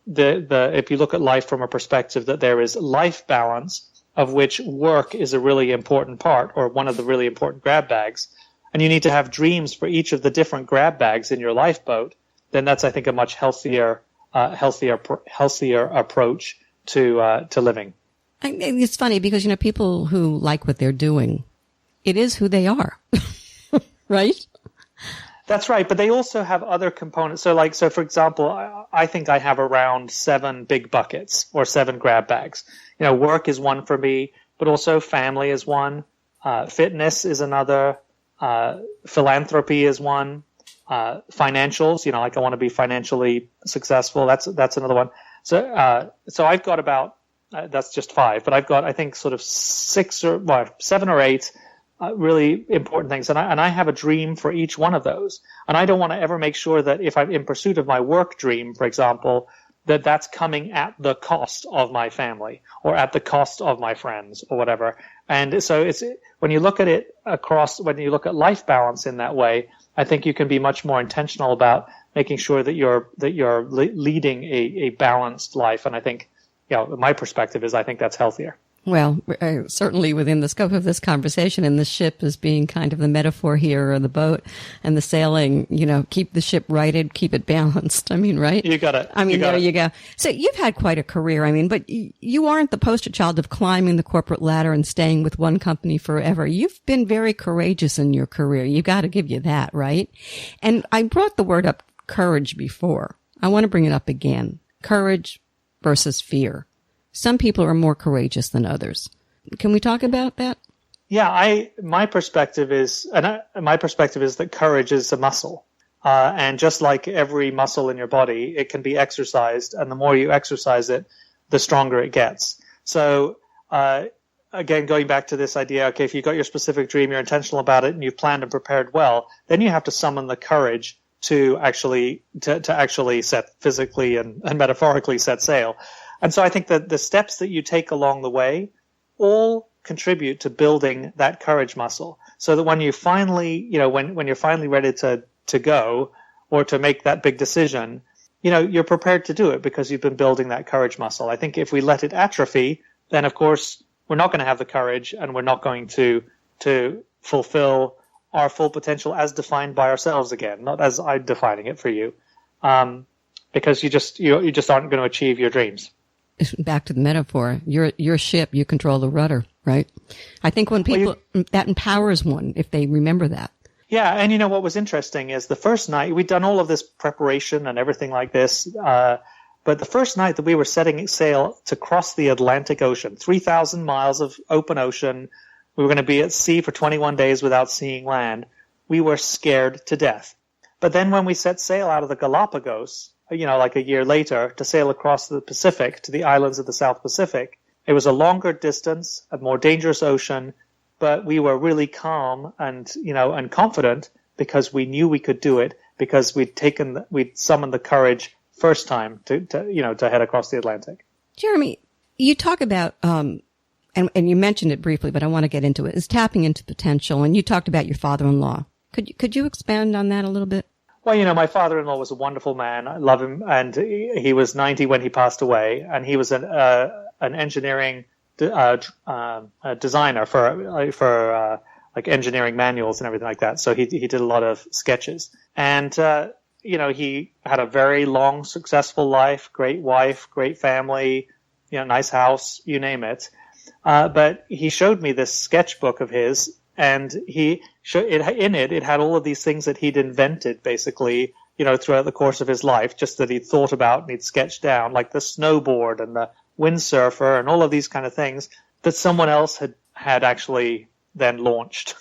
if you look at life from a perspective that there is life balance, of which work is a really important part, or one of the really important grab bags, and you need to have dreams for each of the different grab bags in your lifeboat, then that's, I think, a much healthier approach to living. It's funny because, people who like what they're doing, it is who they are, right? That's right, but they also have other components. So for example, I think I have around 7 big buckets or 7 grab bags. Work is one for me, but also family is one, fitness is another, philanthropy is one, financials. I want to be financially successful. That's another one. So I've got about that's just 5, but I've got, I think, sort of 7 or 8. Really important things. And I have a dream for each one of those. And I don't want to ever make sure that if I'm in pursuit of my work dream, for example, that's coming at the cost of my family or at the cost of my friends or whatever. And so when you look at life balance in that way, I think you can be much more intentional about making sure that you're leading a balanced life. And I think, my perspective is I think that's healthier. Well, certainly within the scope of this conversation, and the ship as being kind of the metaphor here, or the boat and the sailing, keep the ship righted, keep it balanced. I mean, right? You got it. You go. So you've had quite a career. But you aren't the poster child of climbing the corporate ladder and staying with one company forever. You've been very courageous in your career. You got to give you that, right? And I brought the word up courage before. I want to bring it up again. Courage versus fear. Some people are more courageous than others. Can we talk about that? Yeah, my perspective is that courage is a muscle. And just like every muscle in your body, it can be exercised, and the more you exercise it, the stronger it gets. So, again, going back to this idea, okay, if you've got your specific dream, you're intentional about it, and you've planned and prepared well, then you have to summon the courage to actually set physically and metaphorically set sail. And so I think that the steps that you take along the way all contribute to building that courage muscle, so that when you finally, when you're finally ready to go or to make that big decision, you're prepared to do it because you've been building that courage muscle. I think if we let it atrophy, then of course we're not going to have the courage, and we're not going to fulfill our full potential as defined by ourselves again, not as I'm defining it for you, because you just aren't going to achieve your dreams. Back to the metaphor, your ship, you control the rudder, right? I think when people, that empowers one if they remember that. Yeah, and what was interesting is the first night, we'd done all of this preparation and everything like this, but But the first night that we were setting sail to cross the Atlantic Ocean, 3,000 miles of open ocean, we were going to be at sea for 21 days without seeing land. We were scared to death. But then when we set sail out of the Galapagos, like a year later, to sail across the Pacific to the islands of the South Pacific, it was a longer distance, a more dangerous ocean, but we were really calm and confident because we knew we could do it, because we'd summoned the courage first time to head across the Atlantic. Jeremy, you talk about, and you mentioned it briefly, but I want to get into it, is tapping into potential. And you talked about your father-in-law. Could you expand on that a little bit? Well, my father-in-law was a wonderful man. I love him. And he was 90 when he passed away. And he was an engineering designer for engineering manuals and everything like that. So he did a lot of sketches. And, he had a very long, successful life, great wife, great family, nice house, you name it. But he showed me this sketchbook of his, and it had all of these things that he'd invented, basically, throughout the course of his life, just that he'd thought about and he'd sketched down, like the snowboard and the windsurfer and all of these kind of things that someone else had actually then launched.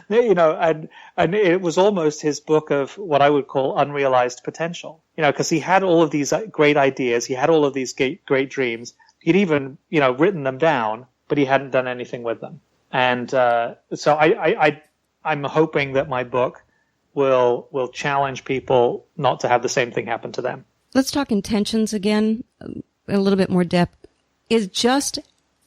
And it was almost his book of what I would call unrealized potential, because he had all of these great ideas, he had all of these great dreams, he'd even, written them down, but he hadn't done anything with them. And so I'm hoping that my book will challenge people not to have the same thing happen to them. Let's talk intentions again, a little bit more depth. Is just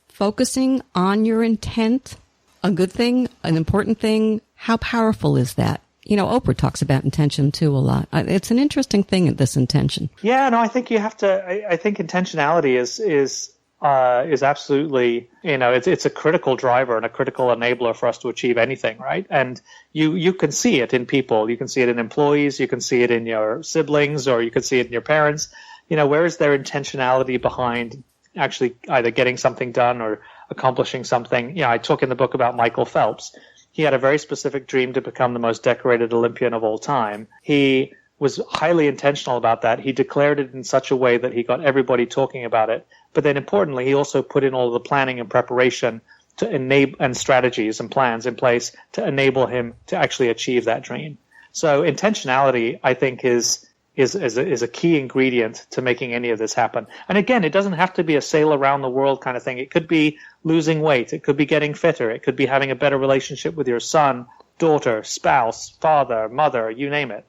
focusing on your intent a good thing, an important thing? How powerful is that? Oprah talks about intention too a lot. It's an interesting thing, this intention. Yeah, no, I think you have to. I think intentionality is absolutely, it's a critical driver and a critical enabler for us to achieve anything, right? And you can see it in people. You can see it in employees. You can see it in your siblings, or you can see it in your parents. Where is their intentionality behind actually either getting something done or accomplishing something? I talk in the book about Michael Phelps. He had a very specific dream to become the most decorated Olympian of all time. He was highly intentional about that. He declared it in such a way that he got everybody talking about it. But then importantly, he also put in all the planning and preparation to enable, and strategies and plans in place to enable him to actually achieve that dream. So intentionality, I think, is a key ingredient to making any of this happen. And again, it doesn't have to be a sail around the world kind of thing. It could be losing weight. It could be getting fitter. It could be having a better relationship with your son, daughter, spouse, father, mother, you name it.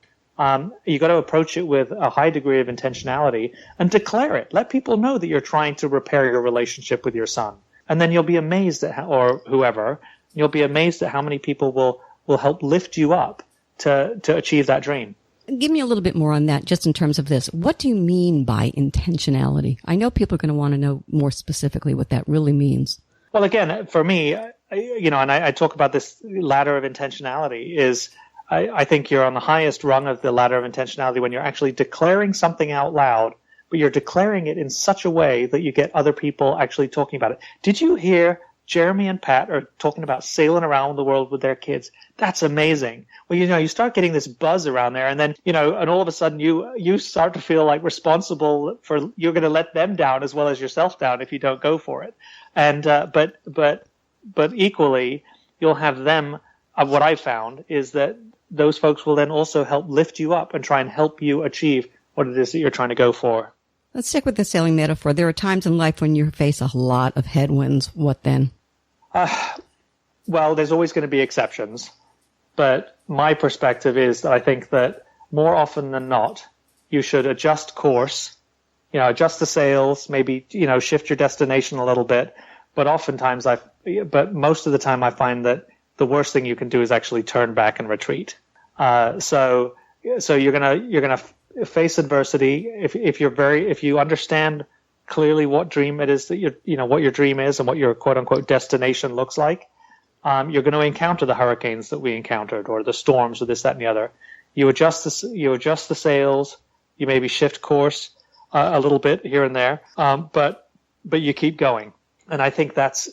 You got to approach it with a high degree of intentionality and declare it. Let people know that you're trying to repair your relationship with your son. And then you'll be amazed at or whoever, you'll be amazed at how many people will help lift you up to achieve that dream. Give me a little bit more on that, just in terms of this. What do you mean by intentionality? I know people are going to want to know more specifically what that really means. Well, again, for me, and I talk about this ladder of intentionality is I think you're on the highest rung of the ladder of intentionality when you're actually declaring something out loud, but you're declaring it in such a way that you get other people actually talking about it. Did you hear Jeremy and Pat are talking about sailing around the world with their kids? That's amazing. Well, you start getting this buzz around there, and then, and all of a sudden you start to feel like responsible for, you're going to let them down as well as yourself down if you don't go for it. And, but equally, you'll have them, what I've found is that those folks will then also help lift you up and try and help you achieve what it is that you're trying to go for. Let's stick with the sailing metaphor. There are times in life when you face a lot of headwinds. What then? Well, there's always going to be exceptions. But my perspective is that I think that more often than not, you should adjust course, adjust the sails, maybe, shift your destination a little bit. But but most of the time I find that the worst thing you can do is actually turn back and retreat. So you're gonna face adversity if you understand clearly what dream it is that what your dream is and what your quote unquote destination looks like. You're going to encounter the hurricanes that we encountered, or the storms, or this, that, and the other. You adjust the sails. You maybe shift course a little bit here and there, but you keep going. And I think that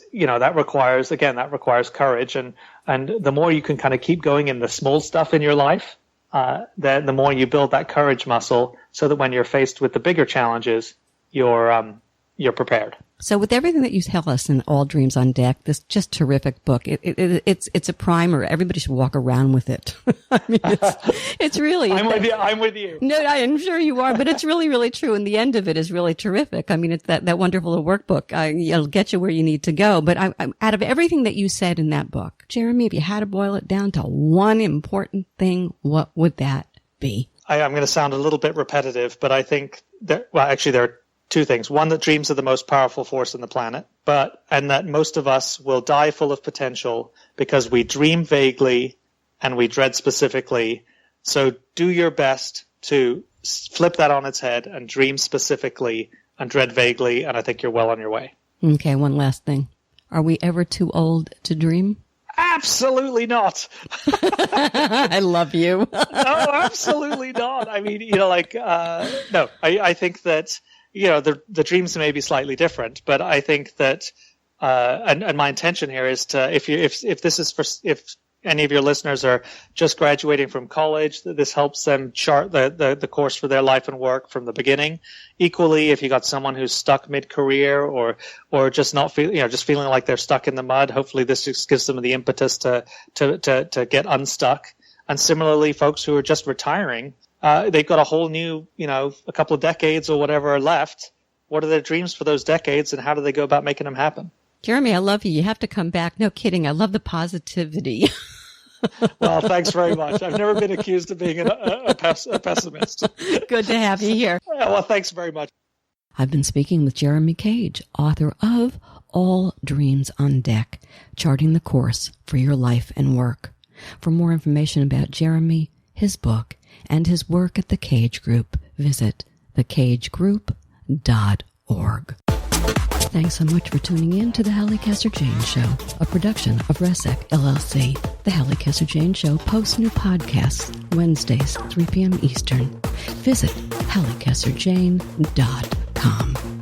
requires courage, and the more you can kind of keep going in the small stuff in your life, the more you build that courage muscle, so that when you're faced with the bigger challenges, you're prepared. So with everything that you tell us in All Dreams on Deck, this just terrific book, it's a primer. Everybody should walk around with it. I mean, it's really. I'm with you. No, I'm sure you are, but it's really, really true. And the end of it is really terrific. I mean, it's that wonderful little workbook. It'll get you where you need to go. But out of everything that you said in that book, Jeremy, if you had to boil it down to one important thing, what would that be? I'm going to sound a little bit repetitive, but I think there are two things. One, that dreams are the most powerful force on the planet, and that most of us will die full of potential because we dream vaguely and we dread specifically. So do your best to flip that on its head and dream specifically and dread vaguely, and I think you're well on your way. Okay, one last thing. Are we ever too old to dream? Absolutely not. I love you. No, absolutely not. I mean, no, I think that, the dreams may be slightly different, but I think that, and my intention here is to, if any of your listeners are just graduating from college, this helps them chart the course for their life and work from the beginning. Equally, if you got someone who's stuck mid-career or just not just feeling like they're stuck in the mud, hopefully this just gives them the impetus to get unstuck. And similarly, folks who are just retiring, they've got a whole new, a couple of decades or whatever left. What are their dreams for those decades, and how do they go about making them happen? Jeremy, I love you. You have to come back. No kidding. I love the positivity. Well, thanks very much. I've never been accused of being a pessimist. Good to have you here. Well, thanks very much. I've been speaking with Jeremy Cage, author of All Dreams on Deck, charting the course for your life and work. For more information about Jeremy, his book, and his work at the Cage Group, visit thecagegroup.org. Thanks so much for tuning in to the Halli Casser-Jayne Show, a production of Resec LLC. The Halli Casser-Jayne Show posts new podcasts Wednesdays, 3 p.m. Eastern. Visit hallicasserjayne.com.